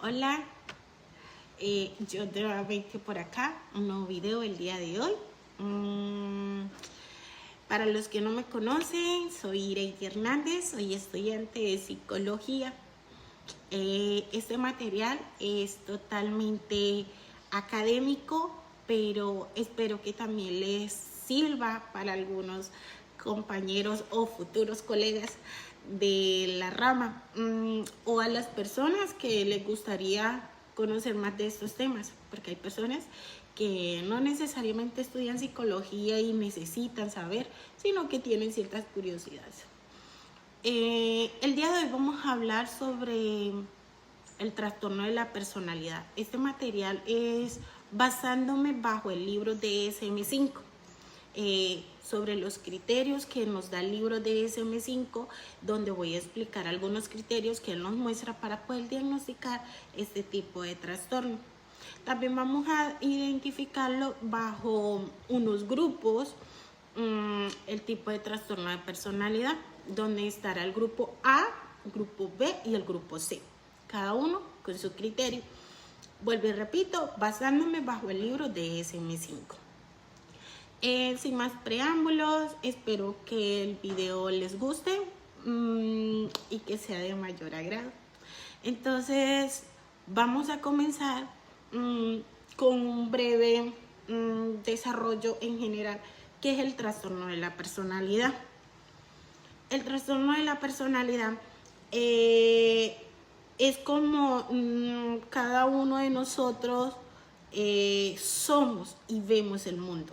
Hola, yo nuevamente por acá, un nuevo video el día de hoy. Para los que no me conocen, soy Ireidi Hernández, soy estudiante de psicología. Este material es totalmente académico, pero espero que también les sirva para algunos compañeros o futuros colegas de la rama o a las personas que les gustaría conocer más de estos temas, porque hay personas que no necesariamente estudian psicología y necesitan saber, sino que tienen ciertas curiosidades. El día de hoy vamos a hablar sobre el trastorno de la personalidad. Este material es basándome bajo el libro DSM-5, sobre los criterios que nos da el libro DSM-5, donde voy a explicar algunos criterios que él nos muestra para poder diagnosticar este tipo de trastorno. También vamos a identificarlo bajo unos grupos, el tipo de trastorno de personalidad, donde estará el grupo A, el grupo B y el grupo C, cada uno con su criterio. Vuelvo y repito, basándome bajo el libro DSM-5. Sin más preámbulos, espero que el video les guste y que sea de mayor agrado. Entonces, vamos a comenzar con un breve desarrollo en general, que es el trastorno de la personalidad. El trastorno de la personalidad es como cada uno de nosotros somos y vemos el mundo.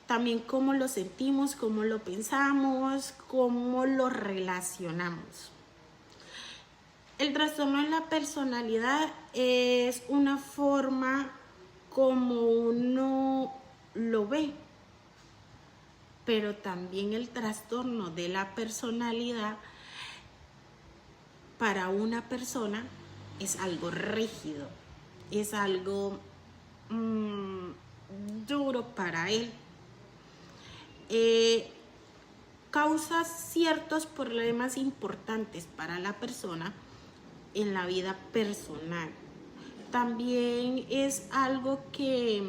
También cómo lo sentimos, cómo lo pensamos, cómo lo relacionamos. El trastorno de la personalidad es una forma como uno lo ve, pero también el trastorno de la personalidad para una persona es algo rígido, es algo duro para él. Causa ciertos problemas importantes para la persona en la vida personal. También es algo que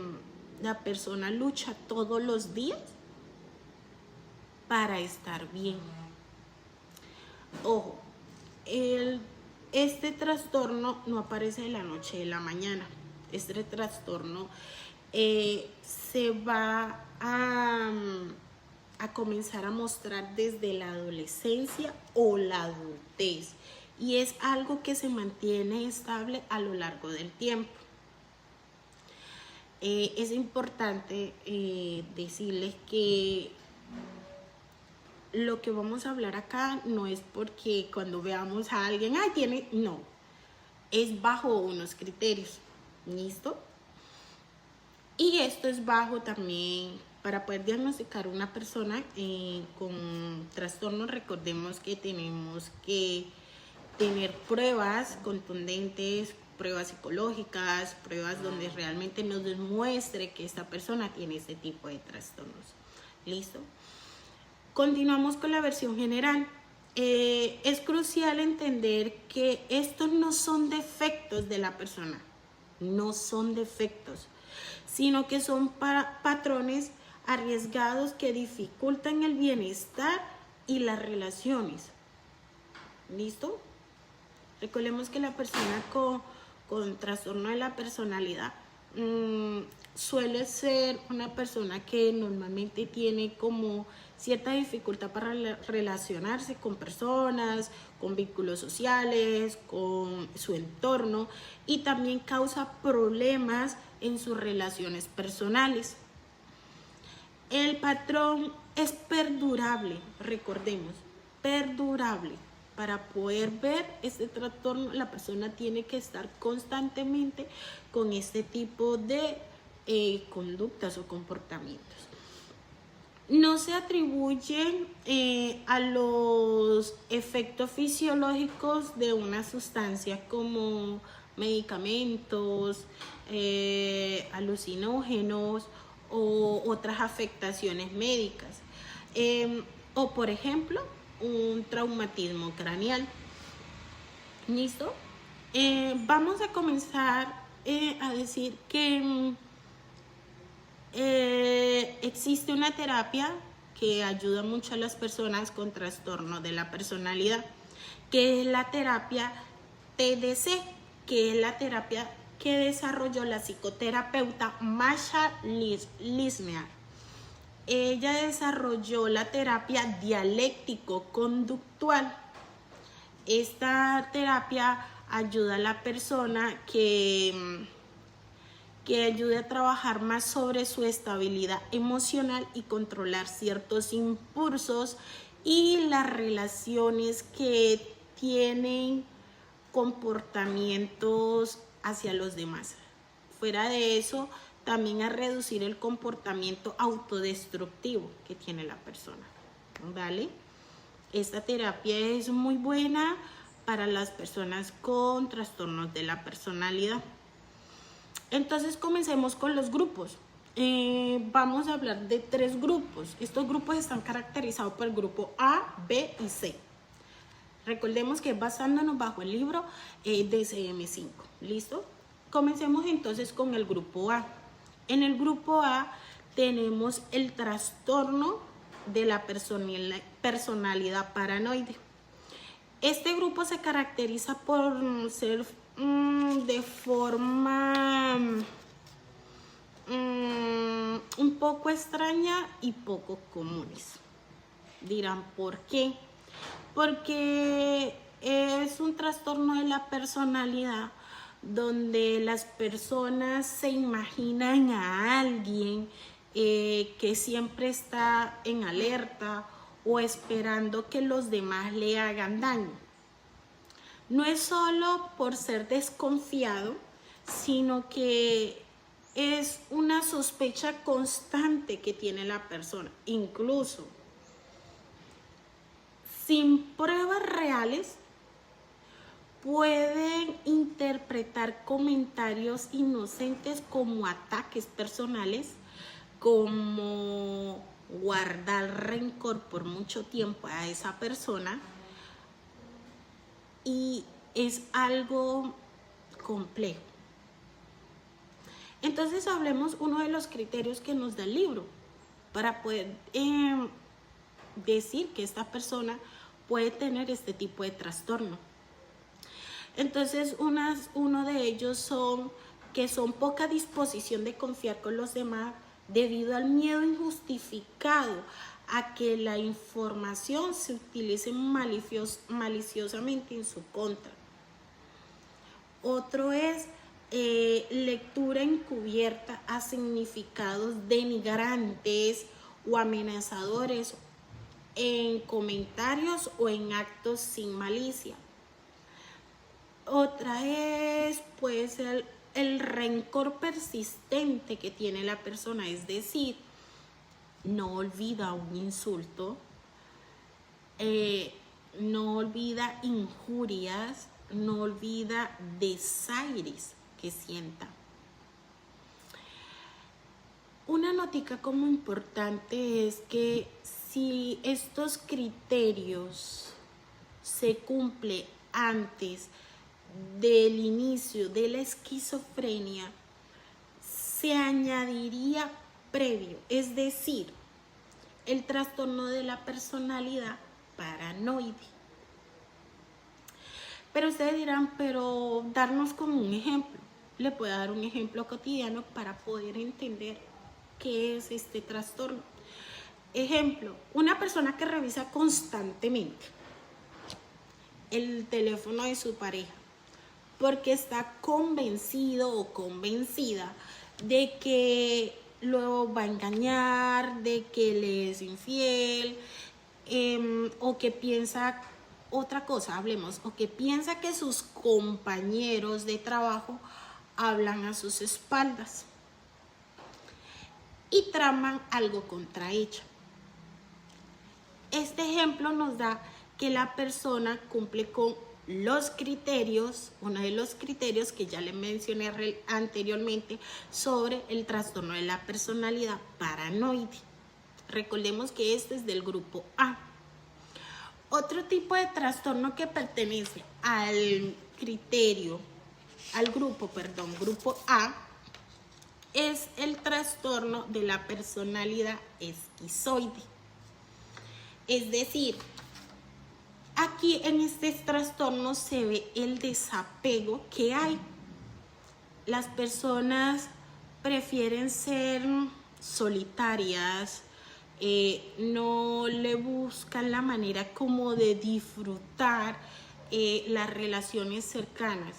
la persona lucha todos los días para estar bien. Ojo, este trastorno no aparece de la noche a la mañana. Este trastorno se va a comenzar a mostrar desde la adolescencia o la adultez, y es algo que se mantiene estable a lo largo del tiempo. Es importante decirles que lo que vamos a hablar acá no es porque cuando veamos a alguien, no, es bajo unos criterios, ¿listo? Y esto es bajo también, para poder diagnosticar una persona con trastorno, recordemos que tenemos que tener pruebas contundentes, pruebas psicológicas, pruebas donde realmente nos demuestre que esta persona tiene este tipo de trastornos. ¿Listo? Continuamos con la versión general. Es crucial entender que estos no son defectos de la persona, no son defectos, sino que son patrones arriesgados que dificultan el bienestar y las relaciones. ¿Listo? Recordemos que la persona con trastorno de la personalidad suele ser una persona que normalmente tiene como cierta dificultad para relacionarse con personas, con vínculos sociales, con su entorno, y también causa problemas en sus relaciones personales. El patrón es perdurable, recordemos, perdurable. Para poder ver este trastorno, la persona tiene que estar constantemente con este tipo de conductas o comportamientos. No se atribuyen a los efectos fisiológicos de una sustancia como medicamentos, alucinógenos o otras afectaciones médicas. O por ejemplo, un traumatismo craneal. ¿Listo? Vamos a comenzar a decir que existe una terapia que ayuda mucho a las personas con trastorno de la personalidad, que es la terapia TDC, que es la terapia que desarrolló la psicoterapeuta Masha Lisner. Ella desarrolló la terapia dialéctico-conductual. Esta terapia ayuda a la persona que ayude a trabajar más sobre su estabilidad emocional y controlar ciertos impulsos y las relaciones que tienen comportamientos hacia los demás. Fuera de eso, también a reducir el comportamiento autodestructivo que tiene la persona, ¿vale? Esta terapia es muy buena para las personas con trastornos de la personalidad. Entonces comencemos con los grupos. Vamos a hablar de 3 grupos. Estos grupos están caracterizados por el grupo A, B y C. Recordemos que basándonos bajo el libro DSM-5. ¿Listo? Comencemos entonces con el grupo A. En el grupo A tenemos el trastorno de la personalidad paranoide. Este grupo se caracteriza por ser de forma un poco extraña y poco comunes. Dirán, ¿por qué? Porque es un trastorno de la personalidad donde las personas se imaginan a alguien que siempre está en alerta o esperando que los demás le hagan daño. No es solo por ser desconfiado, sino que es una sospecha constante que tiene la persona. Incluso sin pruebas reales, pueden interpretar comentarios inocentes como ataques personales, como guardar rencor por mucho tiempo a esa persona, y es algo complejo. Entonces hablemos uno de los criterios que nos da el libro para poder decir que esta persona puede tener este tipo de trastorno. Entonces uno de ellos son poca disposición de confiar con los demás debido al miedo injustificado a que la información se utilice maliciosamente en su contra. Otro es lectura encubierta a significados denigrantes o amenazadores en comentarios o en actos sin malicia. Otra es, puede ser el rencor persistente que tiene la persona, es decir, no olvida un insulto, no olvida injurias, no olvida desaires que sienta. Una notica como importante es que si estos criterios se cumplen antes del inicio de la esquizofrenia, se añadiría previo, es decir, el trastorno de la personalidad paranoide. Pero ustedes dirán, pero darnos como un ejemplo. Le puedo dar un ejemplo cotidiano para poder entender qué es este trastorno. Ejemplo, una persona que revisa constantemente el teléfono de su pareja porque está convencido o convencida de que lo va a engañar, de que le es infiel, o que piensa otra cosa, hablemos, o que piensa que sus compañeros de trabajo hablan a sus espaldas y traman algo contra ella. Este ejemplo nos da que la persona cumple con los criterios, uno de los criterios que ya le mencioné anteriormente sobre el trastorno de la personalidad paranoide. Recordemos que este es del grupo A. Otro tipo de trastorno que pertenece al grupo A, es el trastorno de la personalidad esquizoide. Es decir, aquí en este trastorno se ve el desapego que hay. Las personas prefieren ser solitarias, no le buscan la manera como de disfrutar las relaciones cercanas.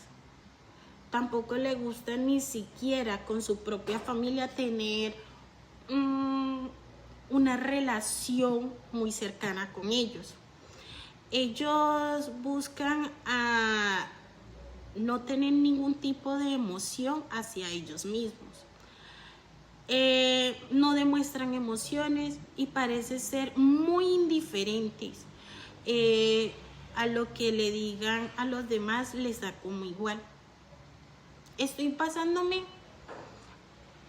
Tampoco le gusta ni siquiera con su propia familia tener una relación muy cercana con ellos. Ellos buscan no tener ningún tipo de emoción hacia ellos mismos. No demuestran emociones y parece ser muy indiferentes. A lo que le digan a los demás les da como igual. Estoy pasándome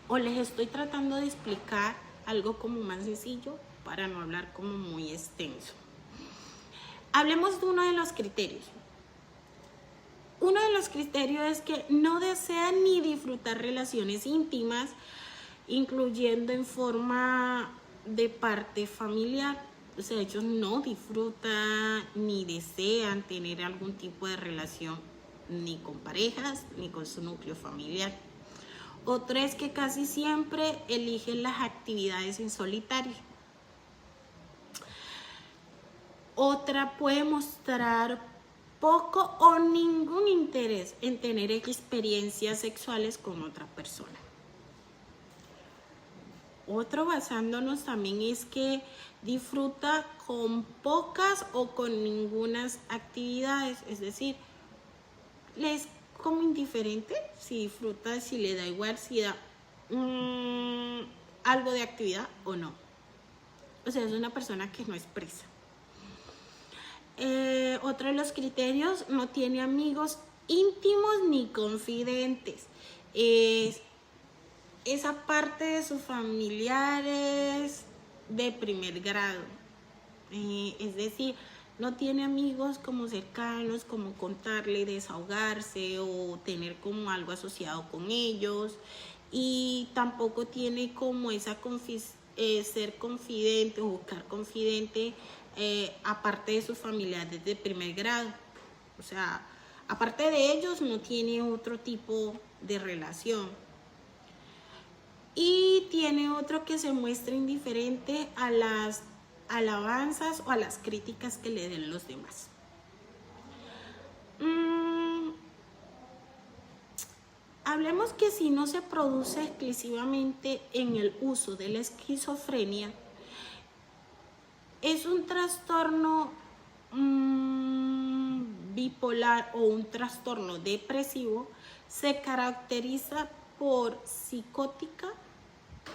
o les estoy tratando de explicar algo como más sencillo para no hablar como muy extenso. Hablemos de uno de los criterios. Uno de los criterios es que no desean ni disfrutar relaciones íntimas, incluyendo en forma de parte familiar. O sea, ellos no disfrutan ni desean tener algún tipo de relación ni con parejas ni con su núcleo familiar. Otro es que casi siempre eligen las actividades en solitario. Otra puede mostrar poco o ningún interés en tener experiencias sexuales con otra persona. Otro, basándonos también, es que disfruta con pocas o con ningunas actividades, es decir, le es como indiferente si disfruta, si le da igual, si da algo de actividad o no. O sea, es una persona que no expresa. Otro de los criterios, no tiene amigos íntimos ni confidentes. Esa parte de sus familiares de primer grado. Es decir, no tiene amigos como cercanos, como contarle, desahogarse o tener como algo asociado con ellos. Y tampoco tiene como esa ser confidente o buscar confidente aparte de sus familiares de primer grado. O sea, aparte de ellos no tiene otro tipo de relación. Y tiene otro que se muestra indiferente a las alabanzas o a las críticas que le den los demás. Hablemos que si no se produce exclusivamente en el uso de la esquizofrenia, es un trastorno bipolar o un trastorno depresivo, se caracteriza por psicótica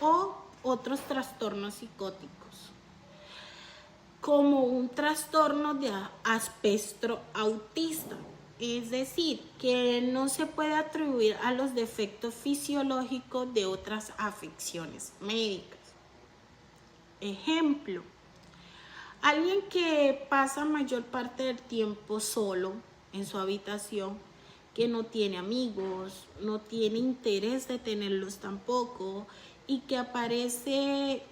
o otros trastornos psicóticos, como un trastorno de espectro autista, es decir, que no se puede atribuir a los defectos fisiológicos de otras afecciones médicas. Ejemplo, alguien que pasa mayor parte del tiempo solo en su habitación, que no tiene amigos, no tiene interés de tenerlos tampoco, y que aparece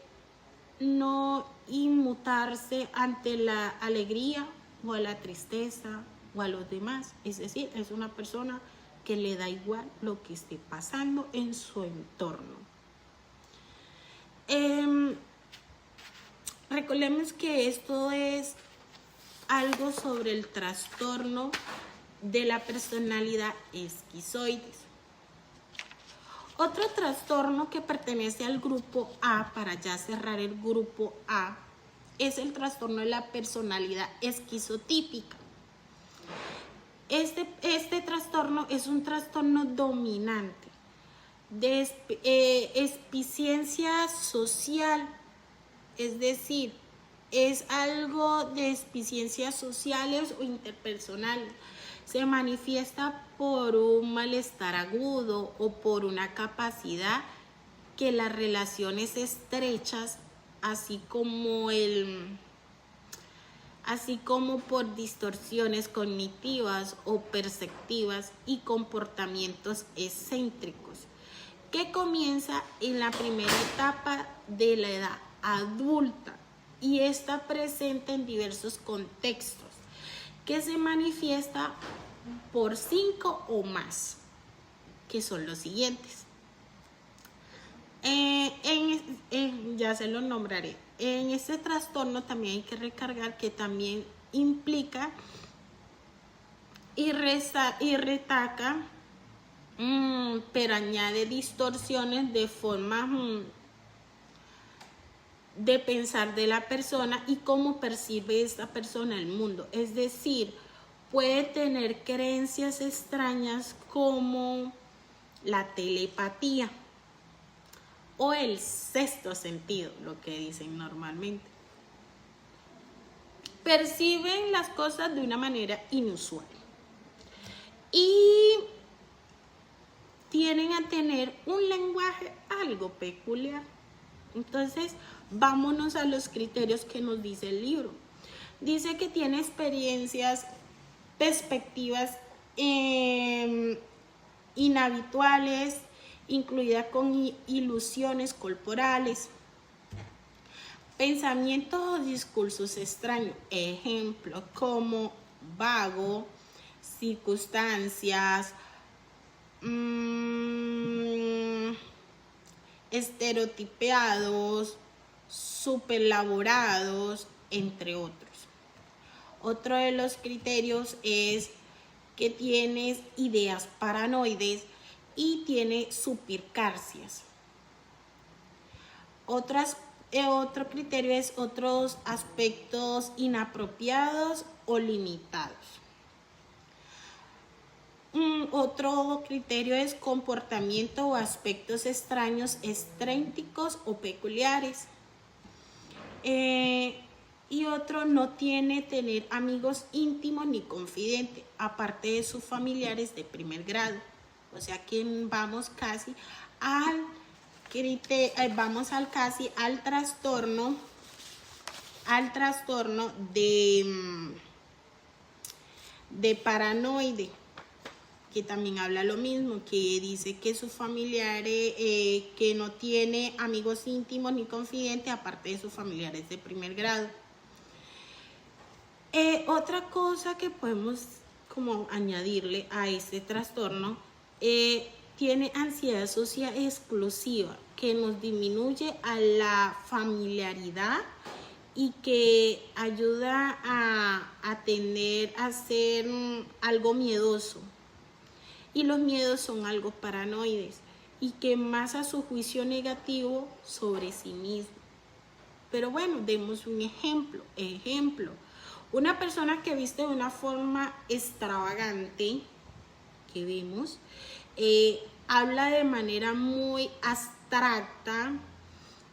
no inmutarse ante la alegría o a la tristeza o a los demás. Es decir, es una persona que le da igual lo que esté pasando en su entorno. Recordemos que esto es algo sobre el trastorno de la personalidad esquizoide. Otro trastorno que pertenece al grupo A, para ya cerrar el grupo A, es el trastorno de la personalidad esquizotípica. Este trastorno es un trastorno dominante de eficiencia social, es decir, es algo de eficiencias sociales o interpersonales. Se manifiesta por un malestar agudo o por una capacidad que las relaciones estrechas, así como así como por distorsiones cognitivas o perceptivas y comportamientos excéntricos, que comienza en la primera etapa de la edad adulta y está presente en diversos contextos, que se manifiesta por 5 o más, que son los siguientes. Ya se lo nombraré. En este trastorno también hay que recargar que también implica y retaca, pero añade distorsiones de forma de pensar de la persona y cómo percibe esta persona el mundo. Es decir, puede tener creencias extrañas como la telepatía o el sexto sentido, lo que dicen normalmente. Perciben las cosas de una manera inusual y tienden a tener un lenguaje algo peculiar. Entonces, vámonos a los criterios que nos dice el libro. Dice que tiene experiencias, perspectivas inhabituales, incluida con ilusiones corporales, pensamientos o discursos extraños, ejemplo como vago, circunstancias, estereotipados, superelaborados, entre otros. Otro de los criterios es que tienes ideas paranoides y tiene suspicacias. Otro criterio es otros aspectos inapropiados o limitados. Otro criterio es comportamiento o aspectos extraños, excéntricos o peculiares. Y otro, no tiene tener amigos íntimos ni confidentes, aparte de sus familiares de primer grado. O sea que vamos casi al trastorno de paranoide, que también habla lo mismo, que dice que sus familiares, que no tiene amigos íntimos ni confidentes, aparte de sus familiares de primer grado. Otra cosa que podemos como añadirle a este trastorno, tiene ansiedad social exclusiva, que nos disminuye a la familiaridad y que ayuda a tender a ser algo miedoso. Y los miedos son algo paranoides y que más a su juicio negativo sobre sí mismo. Pero bueno, demos un ejemplo. Una persona que viste de una forma extravagante, que vemos, habla de manera muy abstracta,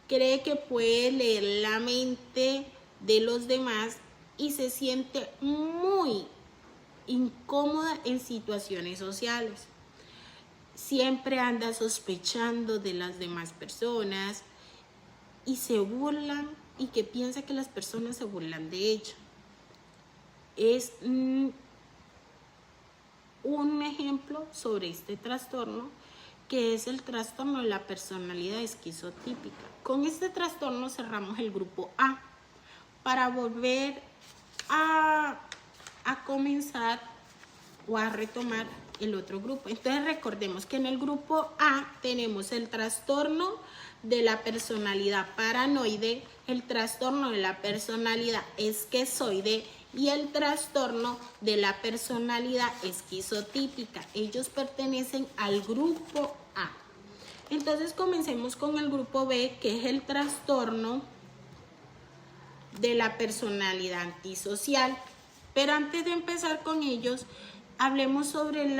cree que puede leer la mente de los demás y se siente muy incómoda en situaciones sociales. Siempre anda sospechando de las demás personas y se burlan, y que piensa que las personas se burlan de ella. Es un ejemplo sobre este trastorno, que es el trastorno de la personalidad esquizotípica. Con este trastorno cerramos el grupo A para volver a comenzar o a retomar el otro grupo. Entonces recordemos que en el grupo A tenemos el trastorno de la personalidad paranoide, el trastorno de la personalidad esquizoide y el trastorno de la personalidad esquizotípica. Ellos pertenecen al grupo A. Entonces comencemos con el grupo B, que es el trastorno de la personalidad antisocial. Pero antes de empezar con ellos, hablemos sobre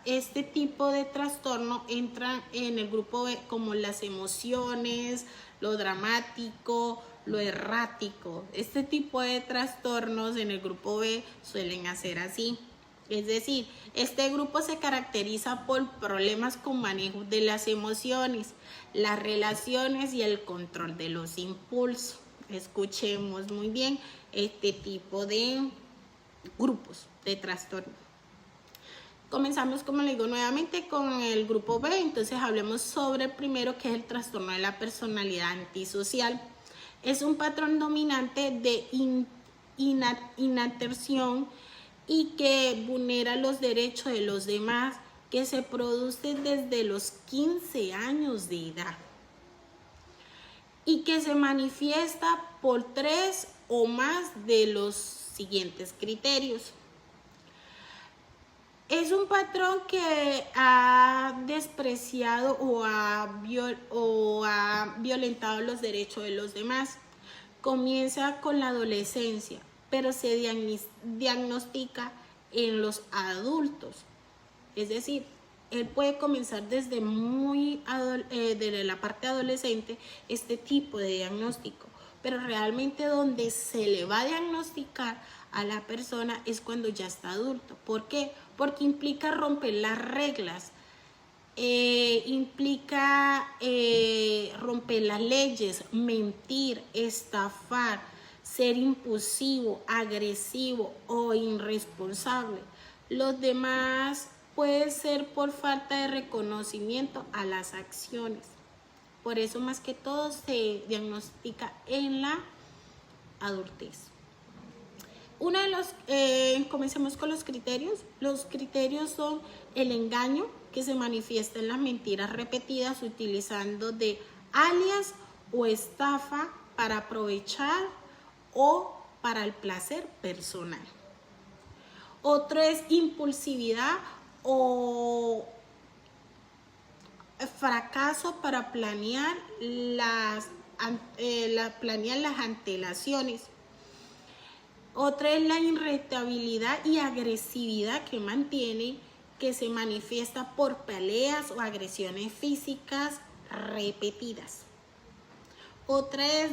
este tipo de trastorno. Entran en el grupo B como las emociones, lo dramático, lo errático. Este tipo de trastornos en el grupo B suelen hacer así. Es decir, este grupo se caracteriza por problemas con manejo de las emociones, las relaciones y el control de los impulsos. escuchemos muy bien este tipo de grupos de trastorno. Comenzamos, como le digo, nuevamente con el grupo B. Entonces hablemos sobre el primero, que es el trastorno de la personalidad antisocial. Es un patrón dominante de inatención y que vulnera los derechos de los demás, que se produce desde los 15 años de edad y que se manifiesta por 3 o más de los siguientes criterios. Es un patrón que ha despreciado o ha violentado los derechos de los demás. Comienza con la adolescencia, pero se diagnostica en los adultos. Es decir, él puede comenzar desde desde la parte adolescente este tipo de diagnóstico, pero realmente donde se le va a diagnosticar a la persona es cuando ya está adulto. ¿Por qué? Porque implica romper las reglas, implica romper las leyes, mentir, estafar, ser impulsivo, agresivo o irresponsable. Los demás puede ser por falta de reconocimiento a las acciones. Por eso más que todo se diagnostica en la adultez. Comencemos con los criterios. Los criterios son el engaño, que se manifiesta en las mentiras repetidas utilizando de alias o estafa para aprovechar o para el placer personal. Otro es impulsividad o fracaso para planear las antelaciones. Otra es la irritabilidad y agresividad que mantiene, que se manifiesta por peleas o agresiones físicas repetidas. Otra es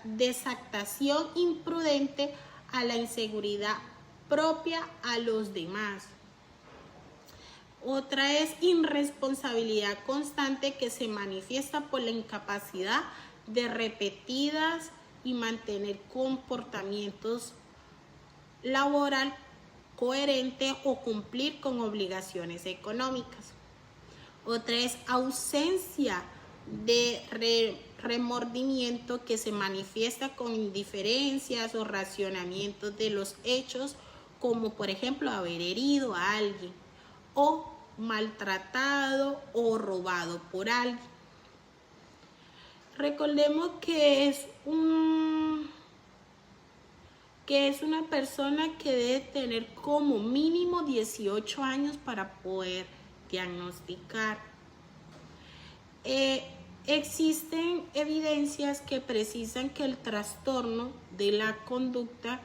desactación imprudente a la inseguridad propia a los demás. Otra es irresponsabilidad constante, que se manifiesta por la incapacidad de repetidas y mantener comportamientos laboral coherente o cumplir con obligaciones económicas. Otra es ausencia de remordimiento, que se manifiesta con indiferencias o racionamientos de los hechos, como por ejemplo haber herido a alguien o maltratado o robado por alguien. Recordemos que es una persona que debe tener como mínimo 18 años para poder diagnosticar. Existen evidencias que precisan que el trastorno de la conducta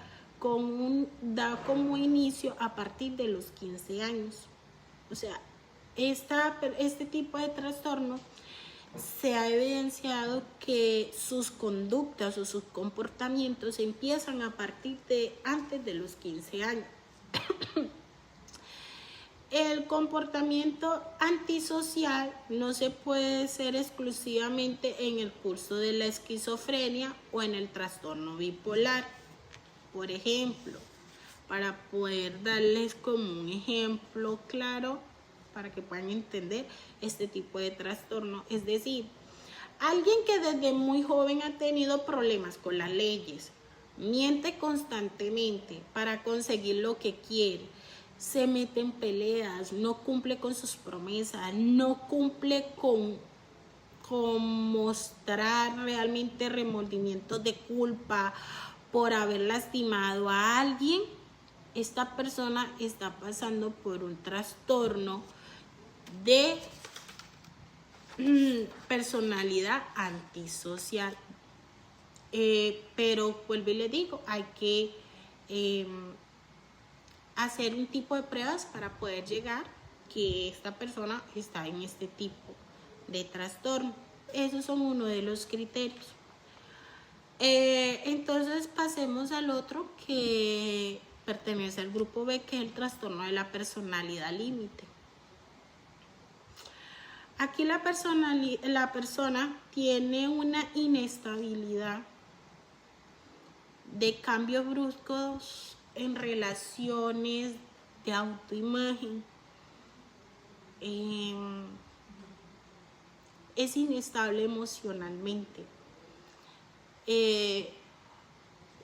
da como inicio a partir de los 15 años. O sea, este tipo de trastorno se ha evidenciado que sus conductas o sus comportamientos empiezan a partir de antes de los 15 años. El comportamiento antisocial no se puede ser exclusivamente en el curso de la esquizofrenia o en el trastorno bipolar. Por ejemplo, para poder darles como un ejemplo claro para que puedan entender este tipo de trastorno, es decir, alguien que desde muy joven ha tenido problemas con las leyes, miente constantemente para conseguir lo que quiere, se mete en peleas, no cumple con sus promesas, no cumple con mostrar realmente remordimientos de culpa por haber lastimado a alguien. Esta persona está pasando por un trastorno de personalidad antisocial. Pero vuelvo y le digo, hay que hacer un tipo de pruebas para poder llegar que esta persona está en este tipo de trastorno. Esos son uno de los criterios. Entonces pasemos al otro, que pertenece al grupo B, que es el trastorno de la personalidad límite. Aquí la persona tiene una inestabilidad de cambios bruscos en relaciones de autoimagen. Es inestable emocionalmente.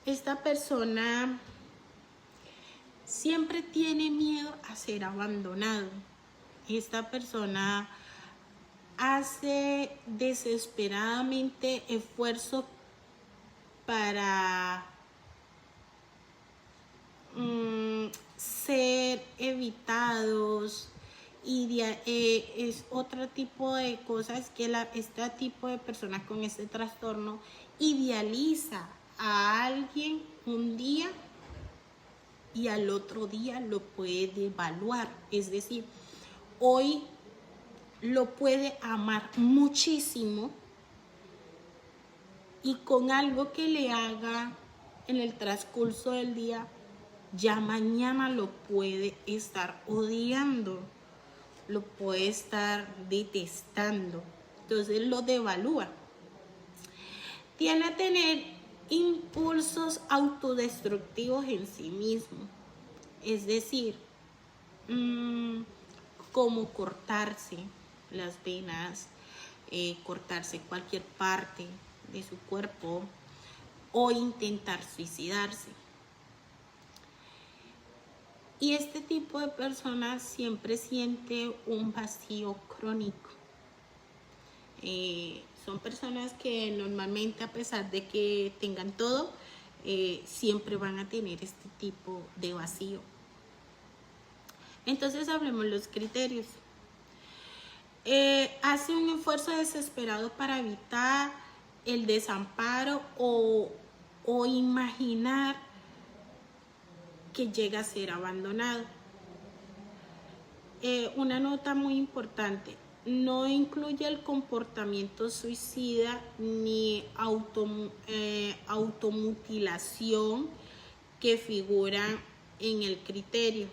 Esta persona siempre tiene miedo a ser abandonado. Esta persona hace desesperadamente esfuerzo para ser evitados, y es otro tipo de cosas que este tipo de personas con este trastorno idealiza a alguien un día y al otro día lo puede devaluar. Es decir, hoy lo puede amar muchísimo y con algo que le haga en el transcurso del día, ya mañana lo puede estar odiando, lo puede estar detestando. Entonces lo devalúa. Tiene a tener impulsos autodestructivos en sí mismo. Es decir, como cortarse las venas, cortarse cualquier parte de su cuerpo o intentar suicidarse. Y este tipo de personas siempre siente un vacío crónico. Son personas que normalmente, a pesar de que tengan todo, siempre van a tener este tipo de vacío. Entonces hablemos de los criterios. Hace un esfuerzo desesperado para evitar el desamparo o imaginar que llega a ser abandonado. Una nota muy importante: no incluye el comportamiento suicida ni automutilación que figuran en el criterio.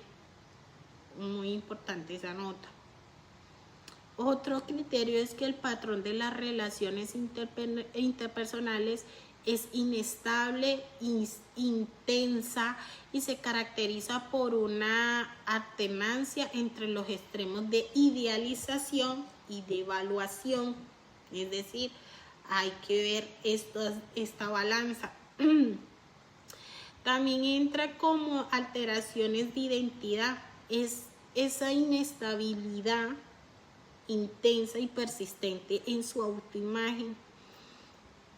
Muy importante esa nota. Otro criterio es que el patrón de las relaciones interpersonales es inestable, intensa y se caracteriza por una alternancia entre los extremos de idealización y de evaluación. Es decir, hay que ver esta balanza. También entra como alteraciones de identidad. Es esa inestabilidad intensa y persistente en su autoimagen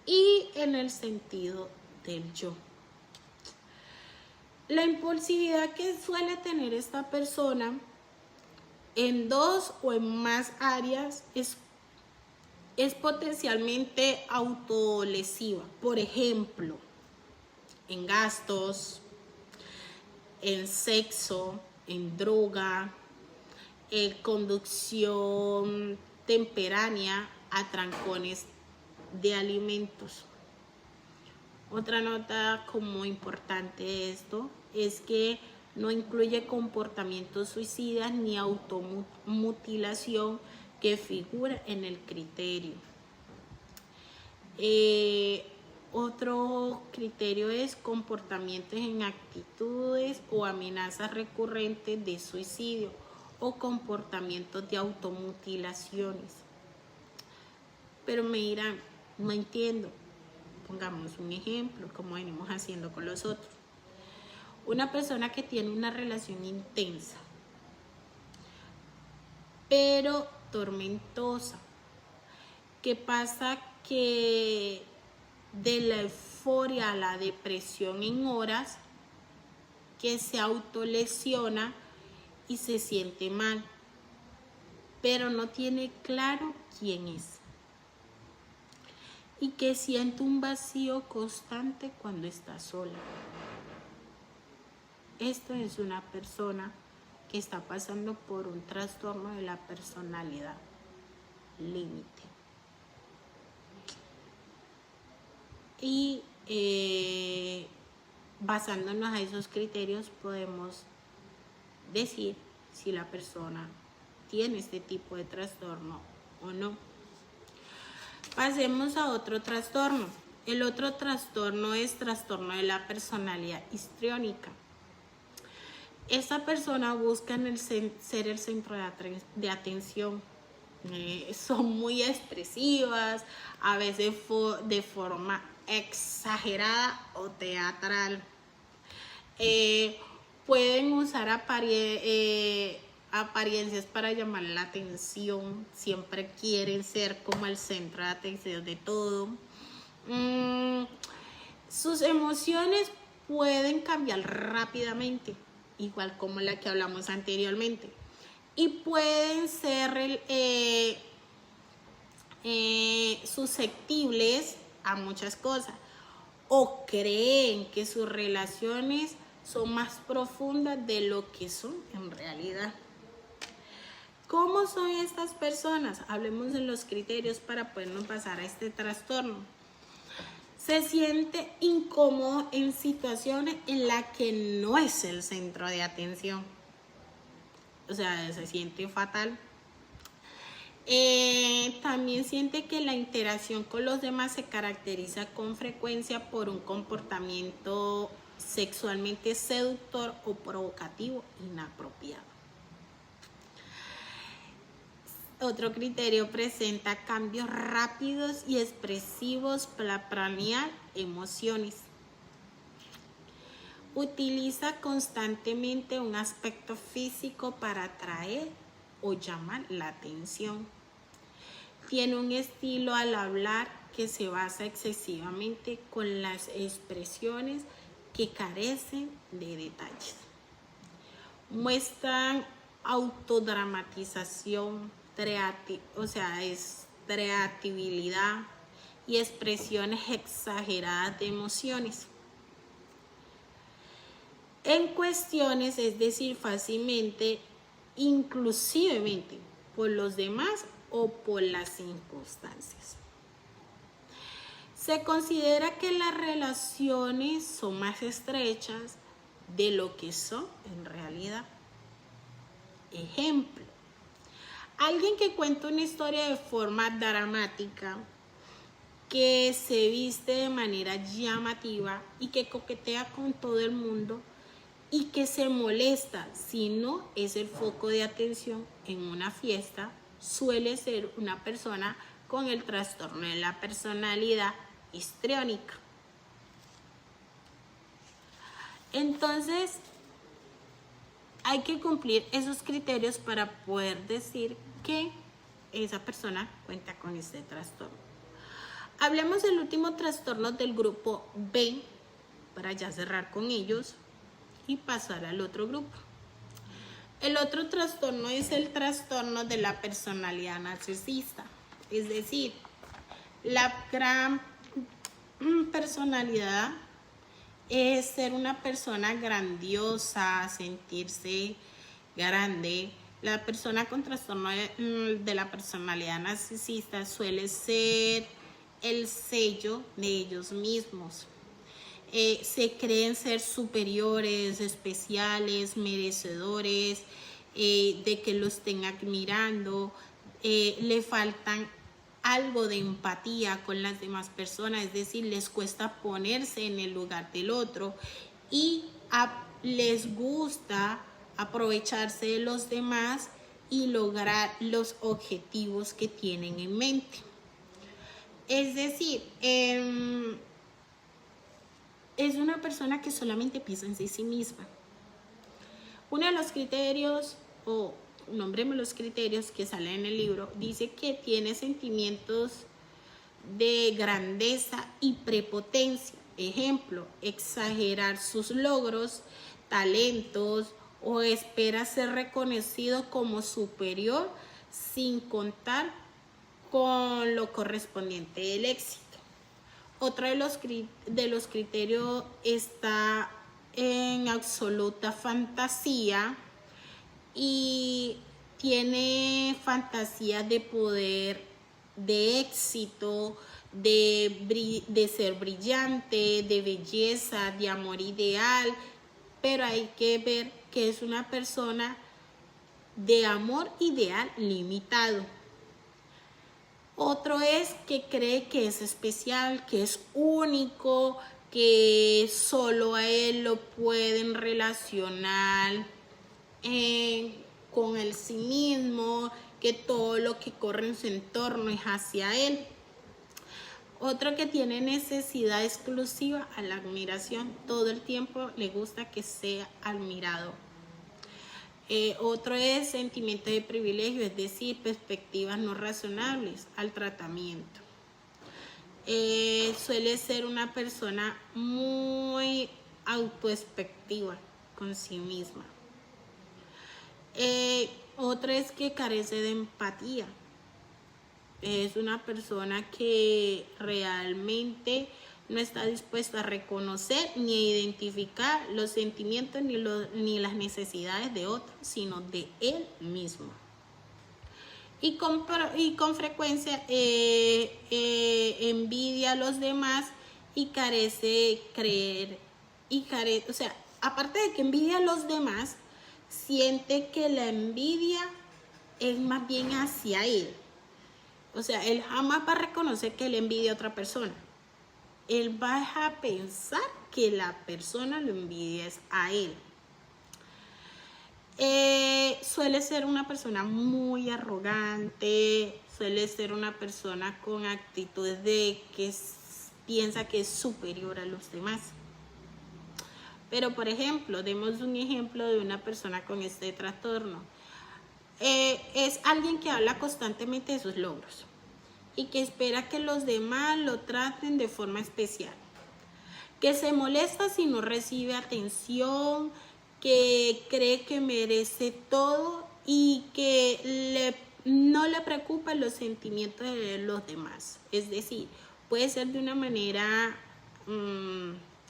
y en el sentido del yo. La impulsividad que suele tener esta persona en dos o en más áreas es potencialmente autolesiva. Por ejemplo, en gastos, en sexo, en droga, en conducción tempránea a trancones de alimentos. Otra nota como importante de esto es que no incluye comportamientos suicidas ni automutilación que figura en el criterio. Otro criterio es comportamientos en actitudes o amenazas recurrentes de suicidio o comportamientos de automutilaciones. Pero me dirán, no entiendo. Pongamos un ejemplo, como venimos haciendo con los otros. Una persona que tiene una relación intensa, pero tormentosa. ¿Qué pasa? Que de la euforia a la depresión en horas, que se autolesiona y se siente mal, pero no tiene claro quién es. Y que siente un vacío constante cuando está sola. Esto es una persona que está pasando por un trastorno de la personalidad límite. Y basándonos a esos criterios podemos decir si la persona tiene este tipo de trastorno o no. Pasemos a otro trastorno, El otro trastorno es trastorno de la personalidad histriónica. Esta persona busca ser el centro de atención. Son muy expresivas, a veces de forma exagerada o teatral. Pueden usar apariencias para llamar la atención. Siempre quieren ser como el centro de atención de todo. Sus emociones pueden cambiar rápidamente, igual como la que hablamos anteriormente, y pueden ser susceptibles a muchas cosas, o creen que sus relaciones son más profundas de lo que son en realidad. ¿Cómo son estas personas? Hablemos de los criterios para podernos pasar a este trastorno. Se siente incómodo en situaciones en las que no es el centro de atención. O sea, se siente fatal. También siente que la interacción con los demás se caracteriza con frecuencia por un comportamiento sexualmente seductor o provocativo inapropiado. Otro criterio presenta cambios rápidos y expresivos para planear emociones. Utiliza constantemente un aspecto físico para atraer o llamar la atención. Tiene un estilo al hablar que se basa excesivamente con las expresiones que carecen de detalles. Muestran autodramatización, creatividad y expresiones exageradas de emociones. En cuestiones, es decir, fácilmente, inclusivemente por los demás o por las circunstancias. Se considera que las relaciones son más estrechas de lo que son en realidad. Ejemplo: alguien que cuenta una historia de forma dramática, que se viste de manera llamativa y que coquetea con todo el mundo y que se molesta si no es el foco de atención en una fiesta, suele ser una persona con el trastorno de la personalidad histriónica. Entonces, hay que cumplir esos criterios para poder decir que esa persona cuenta con este trastorno. Hablemos del último trastorno del grupo B para ya cerrar con ellos y pasar al otro grupo. El otro trastorno es el trastorno de la personalidad narcisista, es decir, la gran personalidad es ser una persona grandiosa, sentirse grande. La persona con trastorno de la personalidad narcisista suele ser el sello de ellos mismos. Se creen ser superiores, especiales, merecedores, de que lo estén admirando. Le faltan algo de empatía con las demás personas, es decir, les cuesta ponerse en el lugar del otro y les gusta aprovecharse de los demás y lograr los objetivos que tienen en mente. Es decir, es una persona que solamente piensa en sí misma. Uno de los criterios, o nombremos los criterios que salen en el libro, dice que tiene sentimientos de grandeza y prepotencia. Ejemplo: exagerar sus logros, talentos, o espera ser reconocido como superior sin contar con lo correspondiente del éxito. Otro de los criterios está en absoluta fantasía y tiene fantasía de poder, de éxito, de ser brillante, de belleza, de amor ideal, pero hay que ver que es una persona de amor ideal limitado. Otro es que cree que es especial, que es único, que solo a él lo pueden relacionar con el sí mismo, que todo lo que corre en su entorno es hacia él. Otro que tiene necesidad exclusiva a la admiración, todo el tiempo le gusta que sea admirado. Otro es sentimiento de privilegio, es decir, perspectivas no razonables al tratamiento. Suele ser una persona muy autoexpectiva con sí misma. Otra es que carece de empatía. Es una persona que realmente no está dispuesta a reconocer ni a identificar los sentimientos ni las necesidades de otros, sino de él mismo. Y con frecuencia envidia a los demás y carece creer. O sea, aparte de que envidia a los demás, siente que la envidia es más bien hacia él. O sea, él jamás va a reconocer que le envidia a otra persona. Él va a pensar que la persona lo envidia es a él. Suele ser una persona muy arrogante, suele ser una persona con actitudes de que piensa que es superior a los demás. Pero, por ejemplo, demos un ejemplo de una persona con este trastorno. Es alguien que habla constantemente de sus logros y que espera que los demás lo traten de forma especial, que se molesta si no recibe atención, que cree que merece todo y que no le preocupan los sentimientos de los demás. Es decir, puede ser de una manera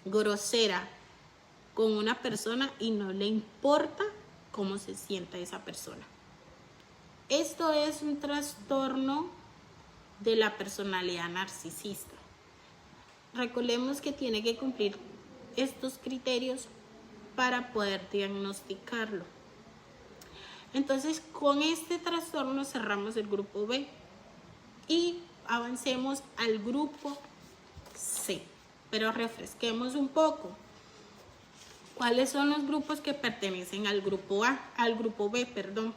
grosera con una persona y no le importa cómo se sienta esa persona. Esto es un trastorno de la personalidad narcisista. Recordemos que tiene que cumplir estos criterios para poder diagnosticarlo. Entonces, con este trastorno cerramos el grupo B y avancemos al grupo C. Pero refresquemos un poco. ¿Cuáles son los grupos que pertenecen al grupo A? Al grupo B, perdón.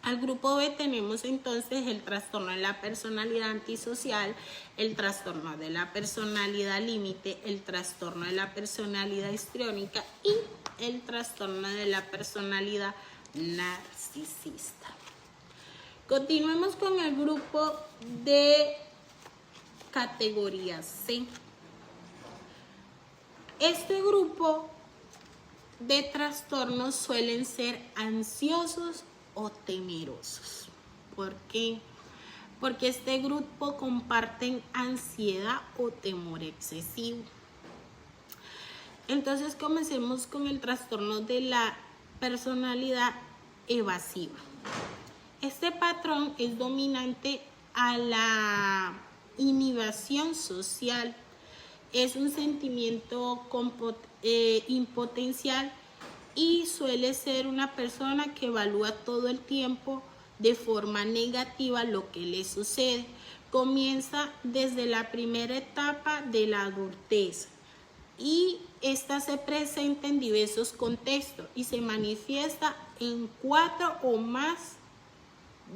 Al grupo B tenemos entonces el trastorno de la personalidad antisocial, el trastorno de la personalidad límite, el trastorno de la personalidad histriónica y el trastorno de la personalidad narcisista. Continuemos con el grupo de categoría C. Este grupo de trastornos suelen ser ansiosos o temerosos. ¿Por qué? Porque este grupo comparten ansiedad o temor excesivo. Entonces comencemos con el trastorno de la personalidad evasiva. Este patrón es dominante a la inhibición social. Es un sentimiento impotencial y suele ser una persona que evalúa todo el tiempo de forma negativa lo que le sucede. Comienza desde la primera etapa de la adultez y esta se presenta en diversos contextos y se manifiesta en 4 o más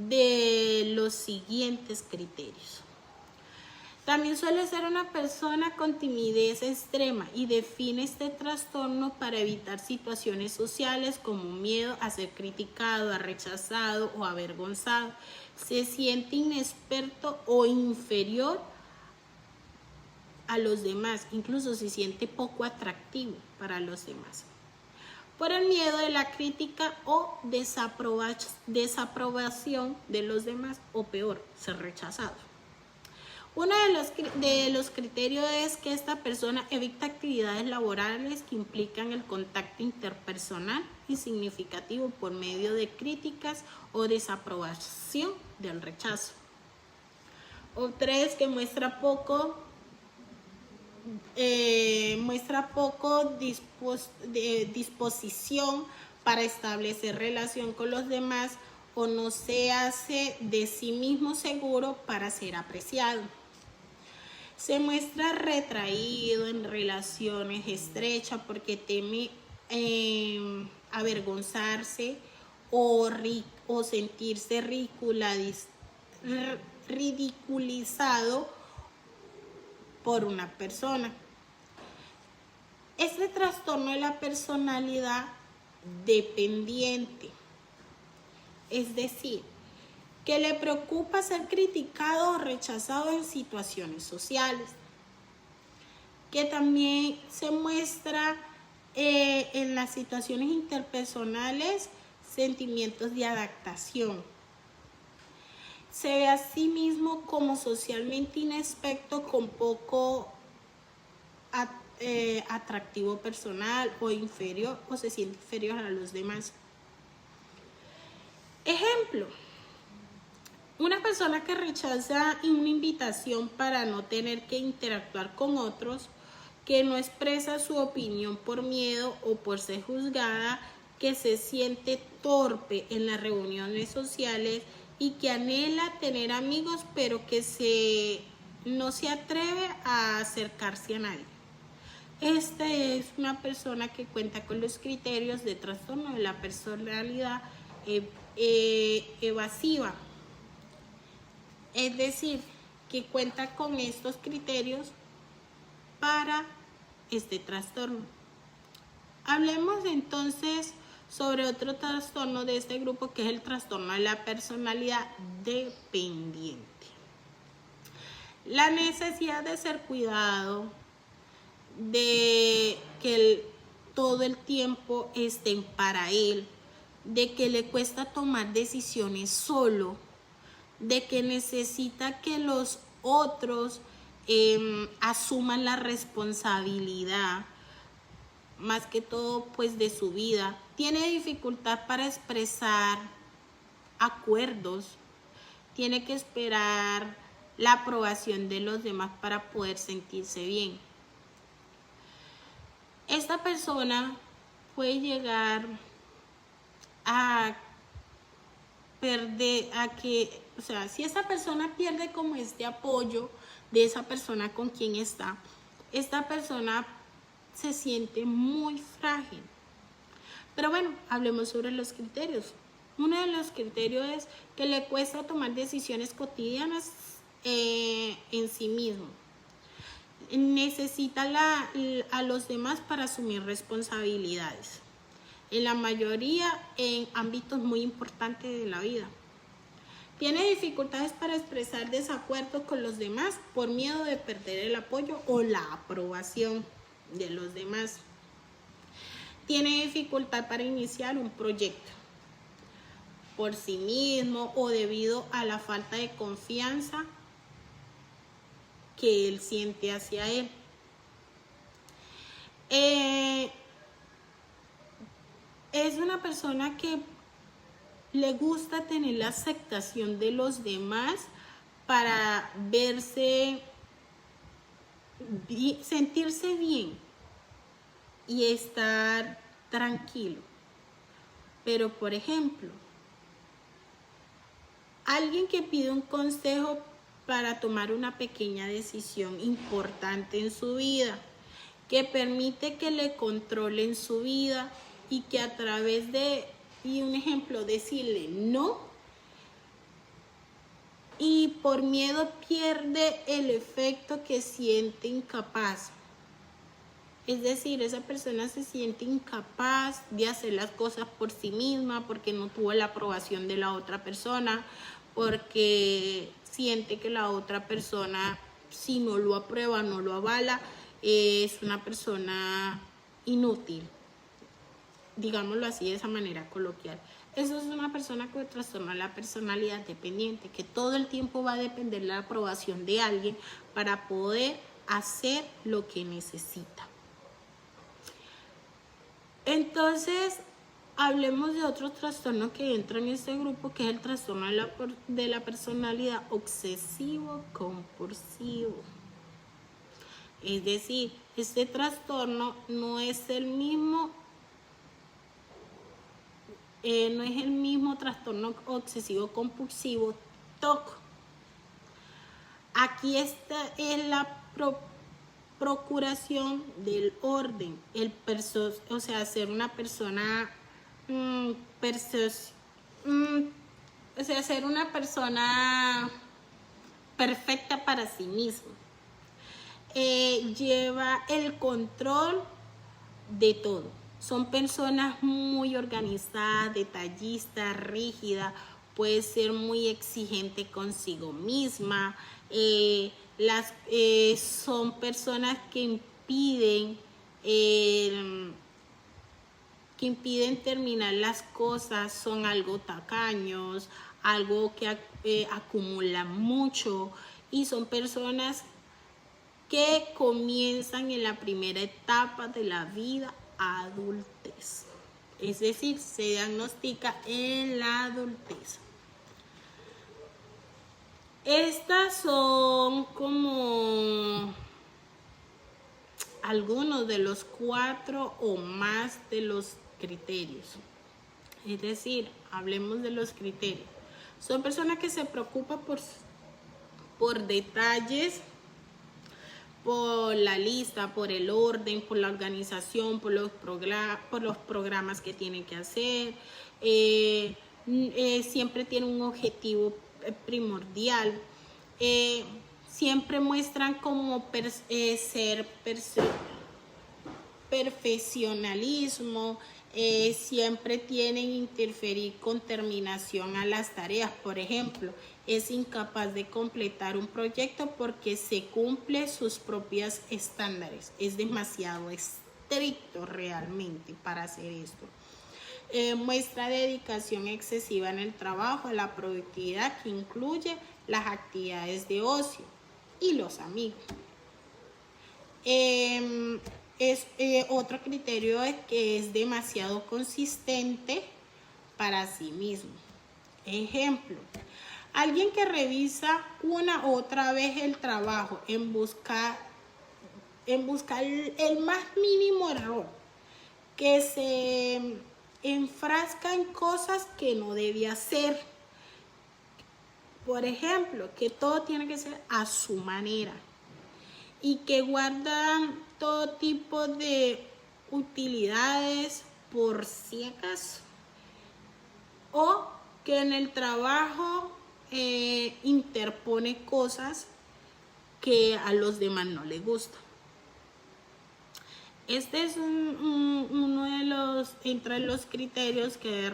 de los siguientes criterios. También suele ser una persona con timidez extrema y define este trastorno para evitar situaciones sociales como miedo a ser criticado, a rechazado o avergonzado. Se siente inexperto o inferior a los demás, incluso se siente poco atractivo para los demás. Por el miedo de la crítica o desaprobación de los demás o peor, ser rechazado. Uno de los criterios es que esta persona evita actividades laborales que implican el contacto interpersonal y significativo por medio de críticas o desaprobación del rechazo. Otra es que muestra poco disposición para establecer relación con los demás o no se hace de sí mismo seguro para ser apreciado. Se muestra retraído en relaciones estrechas porque teme avergonzarse o sentirse ridiculizado por una persona. Este trastorno de la personalidad dependiente, es decir, que le preocupa ser criticado o rechazado en situaciones sociales, que también se muestra en las situaciones interpersonales sentimientos de adaptación. Se ve a sí mismo como socialmente inexperto con poco atractivo personal o inferior, o se siente inferior a los demás. Ejemplo, una persona que rechaza una invitación para no tener que interactuar con otros, que no expresa su opinión por miedo o por ser juzgada, que se siente torpe en las reuniones sociales y que anhela tener amigos pero que no se atreve a acercarse a nadie. Esta es una persona que cuenta con los criterios de trastorno de la personalidad evasiva. Es decir, que cuenta con estos criterios para este trastorno. Hablemos entonces sobre otro trastorno de este grupo, que es el trastorno de la personalidad dependiente. La necesidad de ser cuidado, de que todo el tiempo estén para él, de que le cuesta tomar decisiones solo, de que necesita que los otros asuman la responsabilidad, más que todo pues de su vida. Tiene dificultad para expresar acuerdos, tiene que esperar la aprobación de los demás para poder sentirse bien. Esta persona puede llegar a perder, si esa persona pierde como este apoyo de esa persona con quien está, esta persona se siente muy frágil. Pero bueno, hablemos sobre los criterios. Uno de los criterios es que le cuesta tomar decisiones cotidianas en sí mismo. Necesita a los demás para asumir responsabilidades, en la mayoría en ámbitos muy importantes de la vida. Tiene dificultades para expresar desacuerdo con los demás por miedo de perder el apoyo o la aprobación de los demás. Tiene dificultad para iniciar un proyecto por sí mismo o debido a la falta de confianza que él siente hacia él. Es una persona que le gusta tener la aceptación de los demás para sentirse bien y estar tranquilo. Pero, por ejemplo, alguien que pide un consejo para tomar una pequeña decisión importante en su vida, que permite que le controlen su vida y que a través de, y un ejemplo, decirle no, y por miedo pierde el efecto que siente incapaz. Es decir, esa persona se siente incapaz de hacer las cosas por sí misma porque no tuvo la aprobación de la otra persona, porque siente que la otra persona, si no lo aprueba, no lo avala, es una persona inútil, digámoslo así de esa manera coloquial. Eso es una persona con trastorno de la personalidad dependiente, que todo el tiempo va a depender de la aprobación de alguien para poder hacer lo que necesita. Entonces, hablemos de otro trastorno que entra en este grupo, que es el trastorno de la personalidad obsesivo-compulsivo. Es decir, este trastorno no es el mismo no es el mismo trastorno obsesivo compulsivo, TOC. Aquí esta es la procuración del orden, o sea, ser una persona, o sea, ser una persona perfecta para sí mismo. Lleva el control de todo. Son personas muy organizadas, detallistas, rígidas, puede ser muy exigente consigo misma. Son personas que impiden terminar las cosas, son algo tacaños, algo que acumulan mucho, y son personas que comienzan en la primera etapa de la vida, adultez. Es decir, se diagnostica en la adultez. Estas son como algunos de los 4 o más de los criterios. Es decir, hablemos de los criterios. Son personas que se preocupan por detalles, por la lista, por el orden, por la organización, por los programas que tienen que hacer. Siempre tienen un objetivo primordial. Siempre muestran como perfeccionalismo. Siempre tienen interferir con terminación a las tareas. Por ejemplo, es incapaz de completar un proyecto porque se cumple sus propios estándares. Es demasiado estricto realmente para hacer esto. Muestra dedicación excesiva en el trabajo, la productividad, que incluye las actividades de ocio y los amigos. Otro criterio es que es demasiado consistente para sí mismo. Ejemplo, alguien que revisa una u otra vez el trabajo en buscar el más mínimo error, que se enfrasca en cosas que no debe hacer. Por ejemplo, que todo tiene que ser a su manera, y que guardan todo tipo de utilidades por si acaso, o que en el trabajo interpone cosas que a los demás no les gustan. Este es uno de entre los criterios que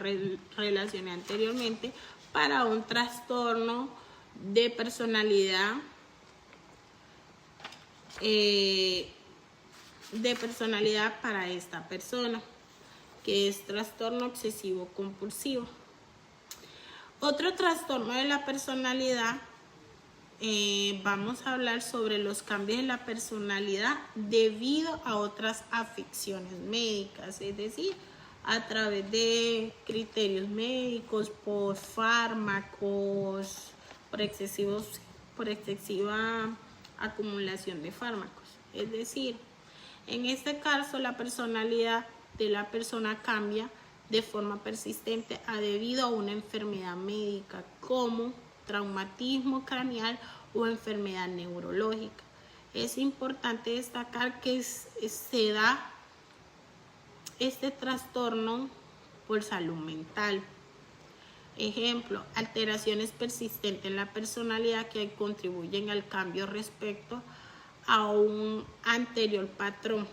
relacioné anteriormente para un trastorno de personalidad para esta persona, que es trastorno obsesivo compulsivo. Otro trastorno de la personalidad, vamos a hablar sobre los cambios en la personalidad debido a otras afecciones médicas, es decir, a través de criterios médicos, por fármacos, por excesiva acumulación de fármacos. Es decir, en este caso la personalidad de la persona cambia de forma persistente debido a una enfermedad médica como traumatismo craneal o enfermedad neurológica. Es importante destacar que se da este trastorno por salud mental. Ejemplo, alteraciones persistentes en la personalidad que contribuyen al cambio respecto a un anterior patrón.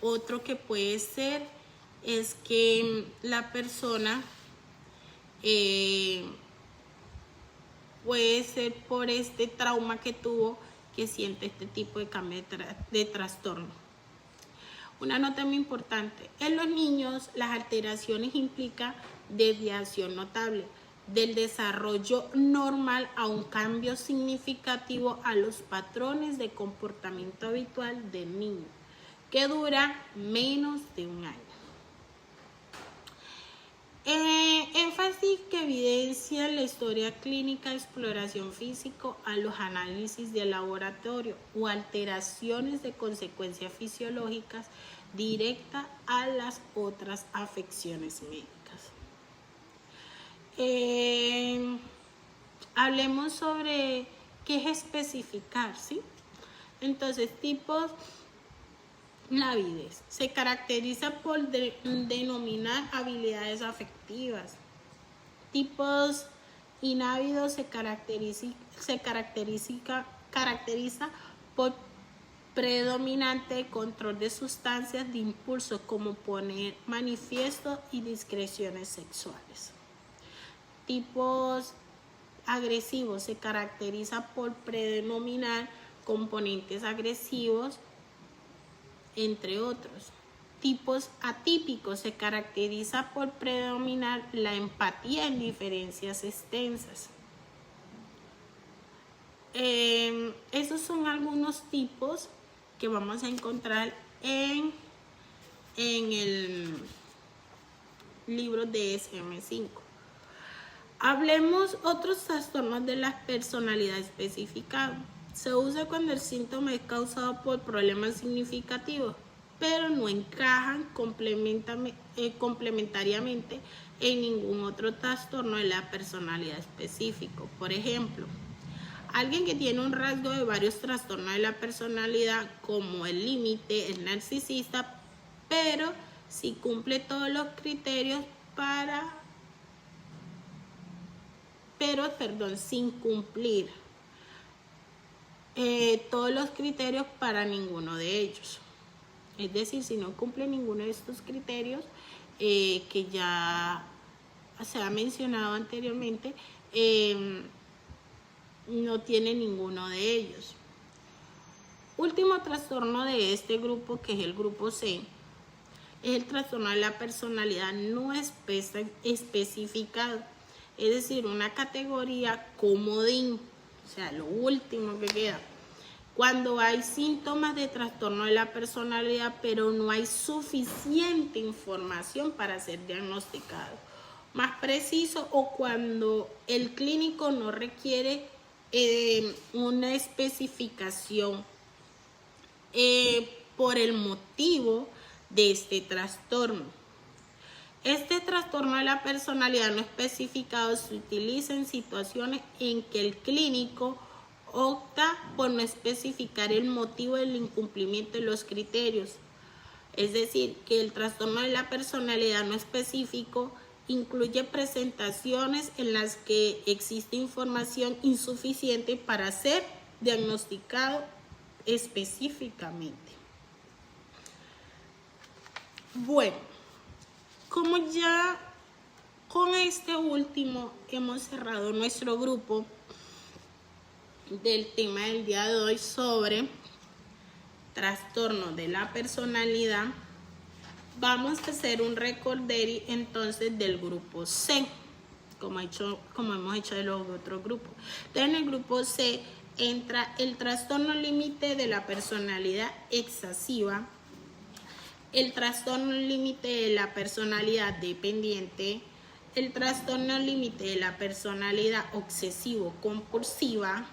Otro que puede ser es que la persona puede ser por este trauma que tuvo que siente este tipo de cambio de trastorno. Una nota muy importante: en los niños las alteraciones implican desviación notable del desarrollo normal a un cambio significativo a los patrones de comportamiento habitual del niño, que dura menos de un año. Énfasis que evidencia la historia clínica, exploración físico a los análisis de laboratorio o alteraciones de consecuencias fisiológicas directa a las otras afecciones médicas. Hablemos sobre qué es especificar, ¿sí? Entonces, tipos návides se caracteriza por denominar habilidades afectivas. Tipos inhávidos se caracteriza por predominante control de sustancias de impulso, como poner manifiesto y discreciones sexuales. Tipos agresivos se caracteriza por predominar componentes agresivos, entre otros. Tipos atípicos se caracteriza por predominar la empatía en diferencias extensas. Esos son algunos tipos que vamos a encontrar en el libro DSM-5. Hablemos otros trastornos de la personalidad especificados. Se usa cuando el síntoma es causado por problemas significativos, pero no encajan complementariamente en ningún otro trastorno de la personalidad específico. Por ejemplo, alguien que tiene un rasgo de varios trastornos de la personalidad, como el límite, el narcisista, pero si cumple todos los criterios sin cumplir todos los criterios para ninguno de ellos. Es decir, si no cumple ninguno de estos criterios que ya se ha mencionado anteriormente, no tiene ninguno de ellos. Último trastorno de este grupo, que es el grupo C, es el trastorno de la personalidad no especificado, es decir, una categoría comodín, o sea, lo último que queda. Cuando hay síntomas de trastorno de la personalidad, pero no hay suficiente información para ser diagnosticado. Más preciso, o cuando el clínico no requiere una especificación por el motivo de este trastorno. Este trastorno de la personalidad no especificado se utiliza en situaciones en que el clínico opta por no especificar el motivo del incumplimiento de los criterios. Es decir, que el trastorno de la personalidad no específico incluye presentaciones en las que existe información insuficiente para ser diagnosticado específicamente. Bueno, como ya con este último hemos cerrado nuestro grupo del tema del día de hoy sobre trastorno de la personalidad, vamos a hacer un recorderis entonces del grupo C, como hemos hecho de los otros grupos. Entonces, en el grupo C entra el trastorno límite de la personalidad excesiva, el trastorno límite de la personalidad dependiente, el trastorno límite de la personalidad obsesivo-compulsiva,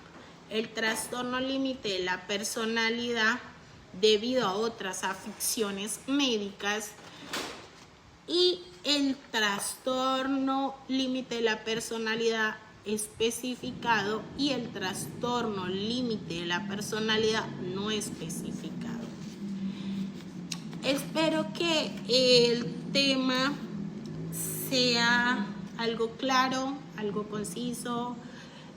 el trastorno límite de la personalidad debido a otras afecciones médicas y el trastorno límite de la personalidad especificado y el trastorno límite de la personalidad no especificado. Espero que el tema sea algo claro, algo conciso.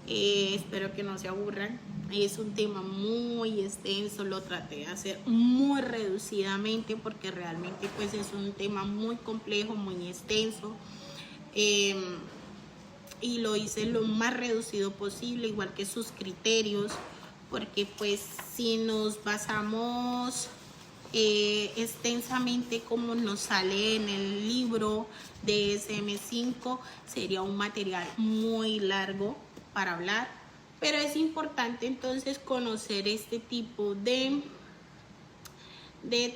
Espero que no se aburran. Es un tema muy extenso, lo traté de hacer muy reducidamente porque realmente pues es un tema muy complejo, muy extenso, y lo hice lo más reducido posible, igual que sus criterios, porque pues si nos basamos extensamente como nos sale en el libro de DSM-5, sería un material muy largo para hablar, pero es importante entonces conocer este tipo de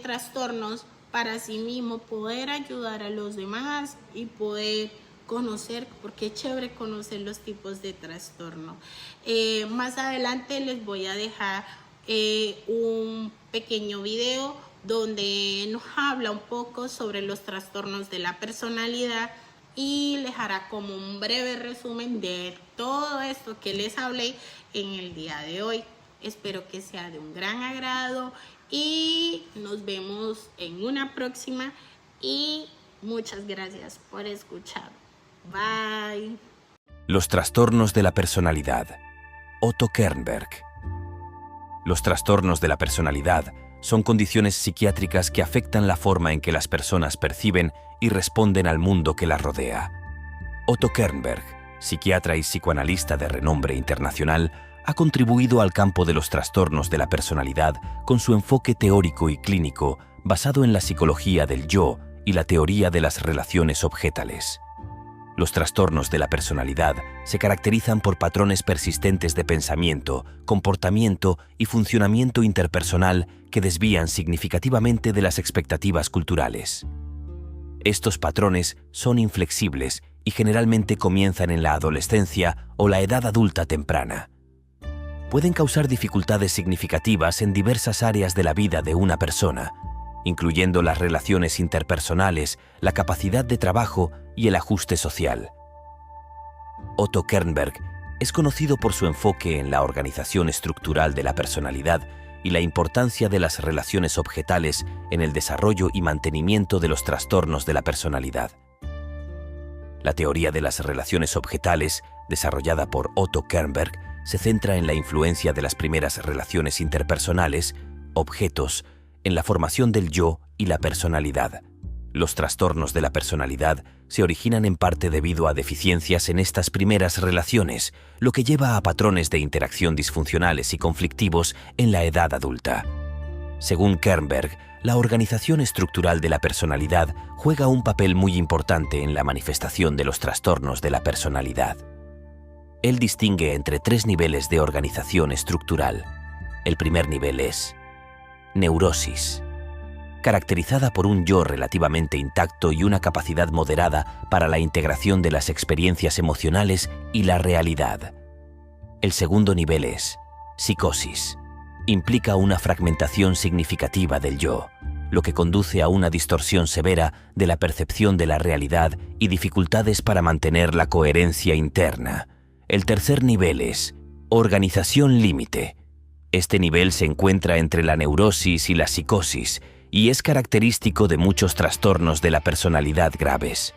trastornos para así mismo poder ayudar a los demás y poder conocer, porque es chévere conocer los tipos de trastorno. Más adelante les voy a dejar un pequeño video donde nos habla un poco sobre los trastornos de la personalidad y les hará como un breve resumen de todo esto que les hablé en el día de hoy. Espero que sea de un gran agrado y nos vemos en una próxima y muchas gracias por escuchar. Bye. Los trastornos de la personalidad. Otto Kernberg. Los trastornos de la personalidad son condiciones psiquiátricas que afectan la forma en que las personas perciben y responden al mundo que las rodea. Otto Kernberg, psiquiatra y psicoanalista de renombre internacional, ha contribuido al campo de los trastornos de la personalidad con su enfoque teórico y clínico basado en la psicología del yo y la teoría de las relaciones objetales. Los trastornos de la personalidad se caracterizan por patrones persistentes de pensamiento, comportamiento y funcionamiento interpersonal que desvían significativamente de las expectativas culturales. Estos patrones son inflexibles y generalmente comienzan en la adolescencia o la edad adulta temprana. Pueden causar dificultades significativas en diversas áreas de la vida de una persona, incluyendo las relaciones interpersonales, la capacidad de trabajo y el ajuste social. Otto Kernberg es conocido por su enfoque en la organización estructural de la personalidad y la importancia de las relaciones objetales en el desarrollo y mantenimiento de los trastornos de la personalidad. La teoría de las relaciones objetales, desarrollada por Otto Kernberg, se centra en la influencia de las primeras relaciones interpersonales, objetos, en la formación del yo y la personalidad. Los trastornos de la personalidad se originan en parte debido a deficiencias en estas primeras relaciones, lo que lleva a patrones de interacción disfuncionales y conflictivos en la edad adulta. Según Kernberg, la organización estructural de la personalidad juega un papel muy importante en la manifestación de los trastornos de la personalidad. Él distingue entre 3 niveles de organización estructural. El primer nivel es neurosis, caracterizada por un yo relativamente intacto y una capacidad moderada para la integración de las experiencias emocionales y la realidad. El segundo nivel es psicosis. Implica una fragmentación significativa del yo, lo que conduce a una distorsión severa de la percepción de la realidad y dificultades para mantener la coherencia interna. El tercer nivel es organización límite. Este nivel se encuentra entre la neurosis y la psicosis y es característico de muchos trastornos de la personalidad graves.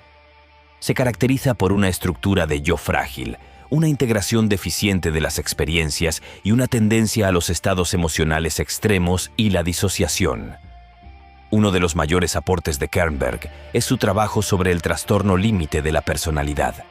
Se caracteriza por una estructura de yo frágil, una integración deficiente de las experiencias y una tendencia a los estados emocionales extremos y la disociación. Uno de los mayores aportes de Kernberg es su trabajo sobre el trastorno límite de la personalidad.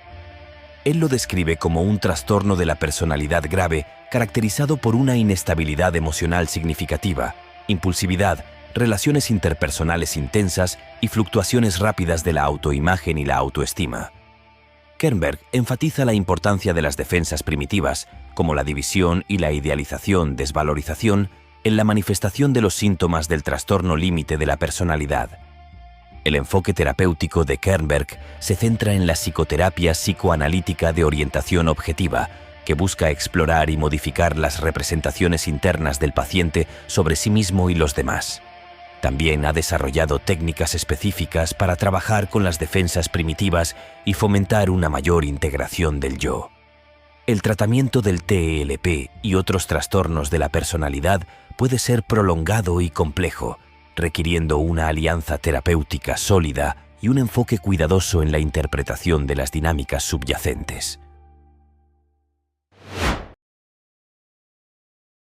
Él lo describe como un trastorno de la personalidad grave caracterizado por una inestabilidad emocional significativa, impulsividad, relaciones interpersonales intensas y fluctuaciones rápidas de la autoimagen y la autoestima. Kernberg enfatiza la importancia de las defensas primitivas, como la división y la idealización-desvalorización, en la manifestación de los síntomas del trastorno límite de la personalidad. El enfoque terapéutico de Kernberg se centra en la psicoterapia psicoanalítica de orientación objetiva, que busca explorar y modificar las representaciones internas del paciente sobre sí mismo y los demás. También ha desarrollado técnicas específicas para trabajar con las defensas primitivas y fomentar una mayor integración del yo. El tratamiento del TLP y otros trastornos de la personalidad puede ser prolongado y complejo, requiriendo una alianza terapéutica sólida y un enfoque cuidadoso en la interpretación de las dinámicas subyacentes.